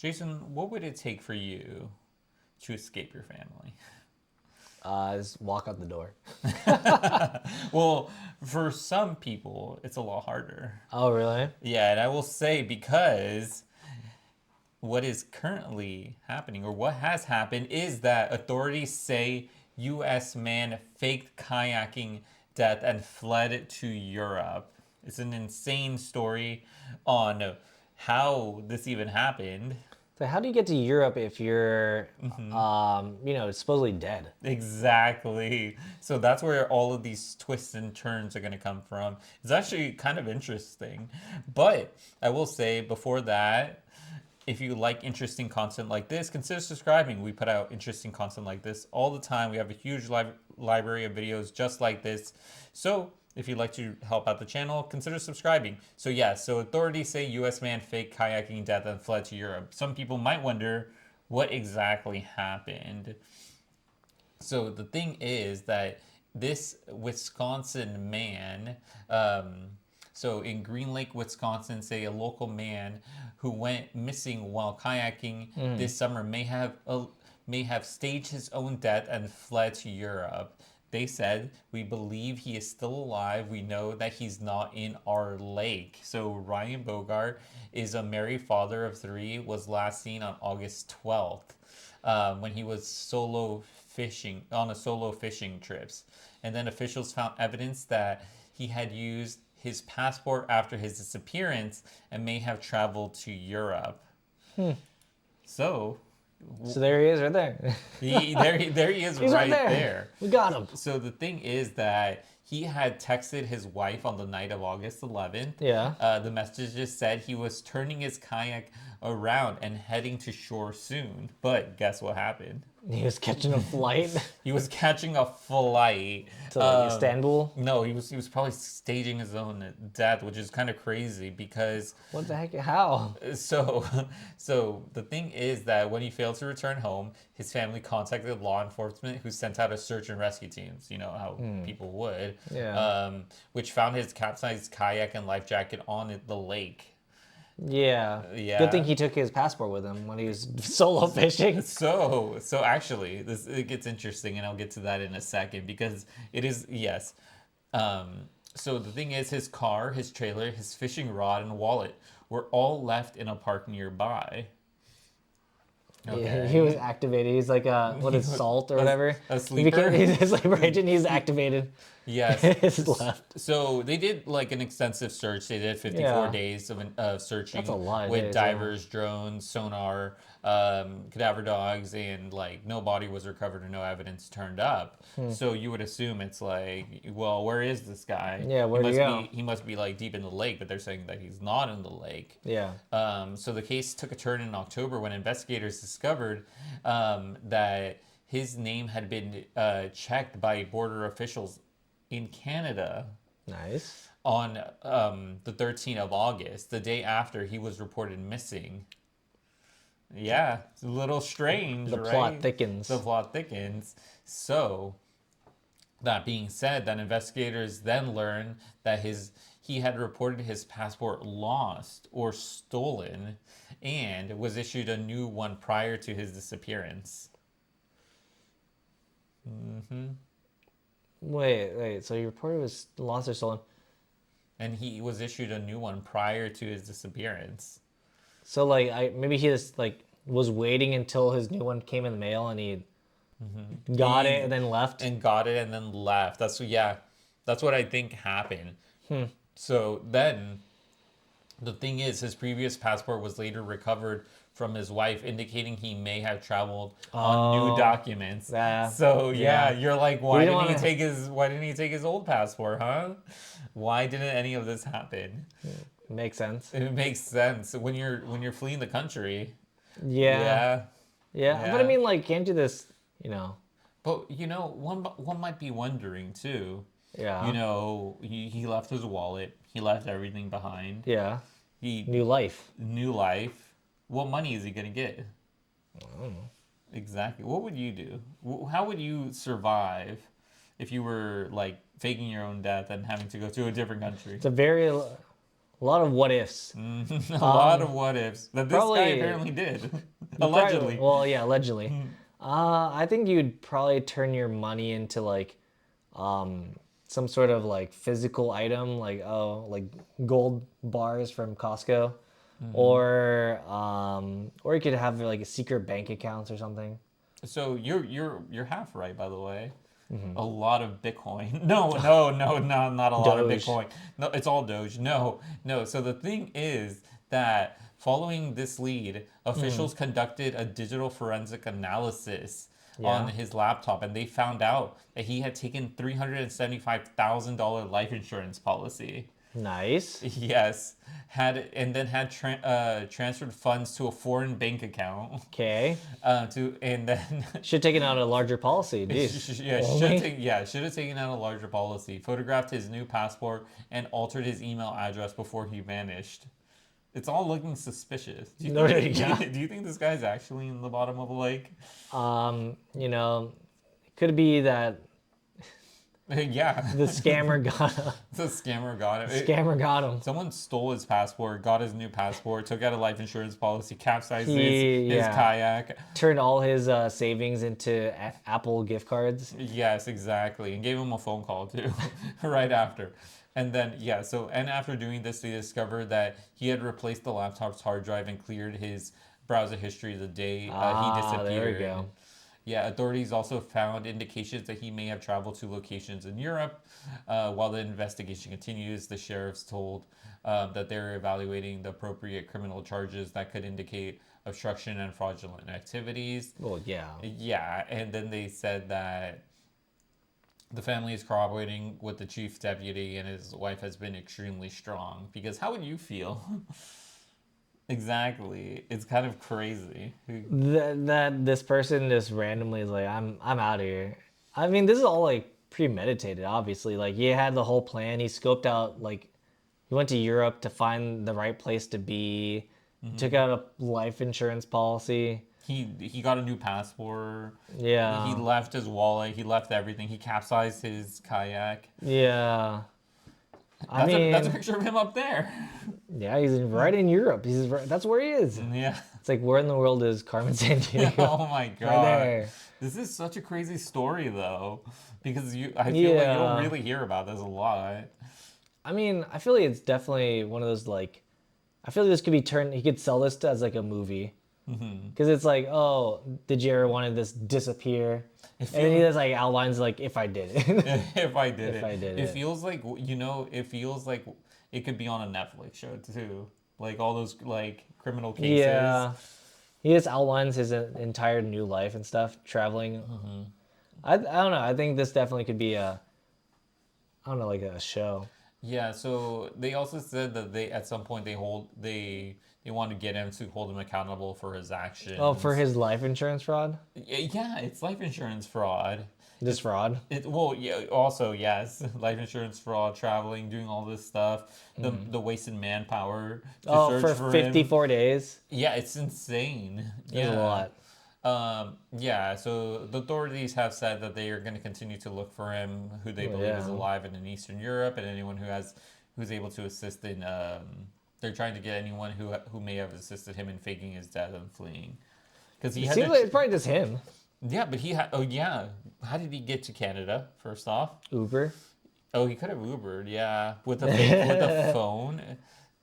Jason, what would it take for you to escape your family? Just walk out the door. Well, for some people, it's a lot harder. Oh, really? Yeah, and I will say because what is currently happening, or what has happened, is that authorities say U.S. man faked kayaking death and fled to Europe. It's an insane story on how this even happened. So how do you get to Europe if you're, supposedly dead? Exactly. So that's where all of these twists and turns are going to come from. It's actually kind of interesting. But I will say before that, if you like interesting content like this, consider subscribing. We put out interesting content like this all the time. We have a huge library of videos just like this. So if you'd like to help out the channel, consider subscribing. So yeah, so authorities say U.S. man faked kayaking death and fled to Europe. Some people might wonder what exactly happened. So the thing is that this Wisconsin man, so in Green Lake, Wisconsin, say a local man who went missing while kayaking this summer may have staged his own death and fled to Europe. They said, "We believe he is still alive. We know that he's not in our lake." So Ryan Bogart is a married father of 3, was last seen on August 12th when he was solo fishing trips. And then officials found evidence that he had used his passport after his disappearance and may have traveled to Europe. So So there he is right there. there he is He's right right there. there. We got him. So the thing is that he had texted his wife on the night of August 11th. Yeah. The message just said he was turning his kayak around and heading to shore soon. But guess what happened? He was catching a flight He was catching a flight to like Istanbul. No, he was probably staging his own death, which is kind of crazy because What the heck? How? so the thing is that when he failed to return home, his family contacted law enforcement, who sent out a search and rescue teams. You know how people would, Yeah. which found his capsized kayak and life jacket on the lake. Yeah. Yeah. Good thing he took his passport with him when he was solo fishing. So actually, it gets interesting, and I'll get to that in a second because it is yes. So the thing is, his car, his trailer, his fishing rod, and wallet were all left in a park nearby. He was activated. He's like what is salt or whatever? A sleeper? He's a sleeper agent. He's activated. Yes. His left. So they did like an extensive search. They did 54 Yeah. days of searching. That's a lot of with days, divers, drones, sonar, cadaver dogs, and like no body was recovered and no evidence turned up. So you would assume it's like, well, where is this guy? Yeah, where'd he go? He must be like deep in the lake, but they're saying that he's not in the lake. Yeah. So the case took a turn in October when investigators discovered that his name had been checked by border officials in Canada Nice. on the 13th of August, the day after he was reported missing. Yeah, it's a little strange, The right? plot thickens. The plot thickens. So, that being said, then investigators then learned that he had reported his passport lost or stolen and was issued a new one prior to his disappearance. Wait. So your reporter was lost or stolen. And he was issued a new one prior to his disappearance. So like maybe he just like was waiting until his new one came in the mail and he got it and then left. And got it and then left. That's what I think happened. So then the thing is, his previous passport was later recovered from his wife, indicating he may have traveled on new documents. Yeah. So yeah, you're like, why didn't he wanna- take his old passport, huh? Why didn't any of this happen? Makes sense. It makes sense when you're fleeing the country. Yeah. Yeah. But I mean, like, can't do this, But one might be wondering too. Yeah. He left his wallet. He left everything behind. Yeah. He New life. new life. What money is he gonna get? I don't know. Exactly. What would you do? How would you survive if you were like faking your own death and having to go to a different country? It's a very A lot of what ifs. A lot of what ifs that this guy Probably, apparently did, probably. allegedly. Well, yeah, allegedly. I think you'd probably turn your money into like some sort of like physical item, like gold bars from Costco, or you could have like a secret bank accounts or something. So you're half right, by the way. A lot of Bitcoin. No, no, no, no, not a lot of Doge. Bitcoin. No, it's all Doge. No, no. So the thing is that following this lead, officials conducted a digital forensic analysis on Yeah. his laptop, and they found out that he had taken $375,000 life insurance policy. Nice. Yes, had transferred funds to a foreign bank account. Okay. To and then Should have taken out a larger policy. Jeez. Only. should have taken out a larger policy. Photographed his new passport and altered his email address before he vanished. It's all looking suspicious. No, yeah. Do you think this guy's actually in the bottom of the lake? You know, it could be that Yeah, the scammer got him. the scammer got him. Scammer got him. Someone stole his passport, got his new passport, took out a life insurance policy, capsized his Yeah. kayak. Turned all his savings into Apple gift cards. Yes, exactly. And gave him a phone call too, right after. And then, yeah, so, and after doing this, they discovered that he had replaced the laptop's hard drive and cleared his browser history the day he disappeared. There we go. Yeah, authorities also found indications that he may have traveled to locations in Europe. While the investigation continues, the sheriffs told that they're evaluating the appropriate criminal charges that could indicate obstruction and fraudulent activities. Well, yeah. Yeah, and then they said that the family is cooperating with the chief deputy and his wife has been extremely strong. Because how would you feel? Exactly. It's kind of crazy. That this person just randomly is like, I'm out of here. I mean, this is all like premeditated, obviously. Like he had the whole plan. He scoped out like he went to Europe to find the right place to be. Took out a life insurance policy. He got a new passport. Yeah. He left his wallet. He left everything. He capsized his kayak. Yeah. I That's, mean, that's a picture of him up there. yeah, he's right in Europe. That's where he is. Yeah. It's like, where in the world is Carmen Sandiego? Oh my god. Right there. This is such a crazy story though, because I feel like you don't really hear about this a lot. I mean, I feel like it's definitely one of those like, I feel like this could be turned. He could sell this as like a movie, because it's like, oh, did you ever want to just disappear? And then he just like outlines like if I did it. If I did If it. I did it it. feels like it feels like it could be on a Netflix show too. Like all those like criminal cases. Yeah, he just outlines his entire new life and stuff, traveling. I don't know. I think this definitely could be I don't know, like a show. Yeah, so they also said that they at some point they want to get him to hold him accountable for his actions. Oh, for his life insurance fraud? Yeah, it's life insurance fraud. This fraud? Well, yeah. Also, yes, life insurance fraud, traveling, doing all this stuff, the wasted manpower to Oh, search for him. 54 days? Yeah, it's insane. That's a lot. Yeah, so the authorities have said that they are going to continue to look for him, who they believe is yeah. alive and in Eastern Europe, and anyone who's able to assist in. They're trying to get anyone who may have assisted him in faking his death and fleeing, because he It had seems to, like it's probably just him. yeah, but he had. Oh yeah, how did he get to Canada? First off, Uber. oh, he could have Ubered. Yeah, with a phone.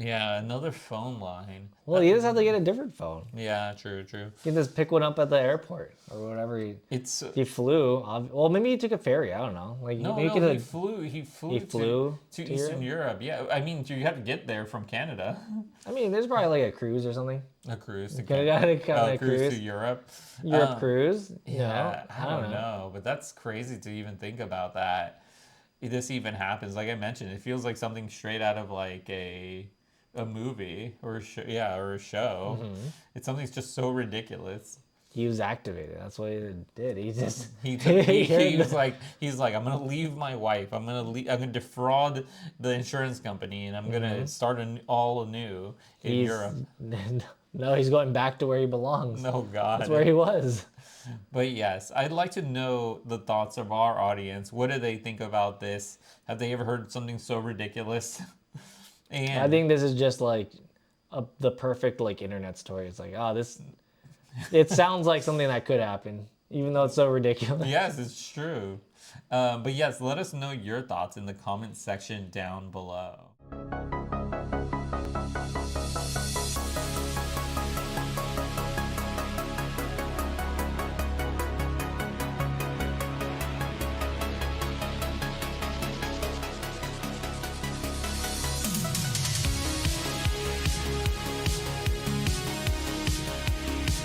Yeah, another phone line. Well, he just have to get a different phone. Yeah, true, true. He can just pick one up at the airport or whatever. It's He flew. Well, maybe he took a ferry. I don't know. Like no, maybe no, he he could. flew. He He flew flew to to Eastern Europe. Yeah, I mean, you have to get there from Canada. I mean, there's probably like a cruise or something. A cruise to Gotta Canada. kinda Cruise cruise. to Europe. Europe cruise. Yeah, I don't know. know, but that's crazy to even think about that. This even happens. Like I mentioned, it feels like something straight out of like a movie or a show. Yeah, or a show. It's something that's just so ridiculous. He was activated. That's what he did. He just He was like I'm gonna leave my wife. I'm gonna defraud the insurance company and I'm gonna start all anew in Europe. No, he's going back to where he belongs. Oh God. That's where he was. But yes, I'd like to know the thoughts of our audience. What do they think about this? Have they ever heard something so ridiculous? I And think this is just like the perfect like internet story. It's like, oh, this. It sounds like something that could happen, even though it's so ridiculous. yes, it's true. But yes, let us know your thoughts in the comment section down below.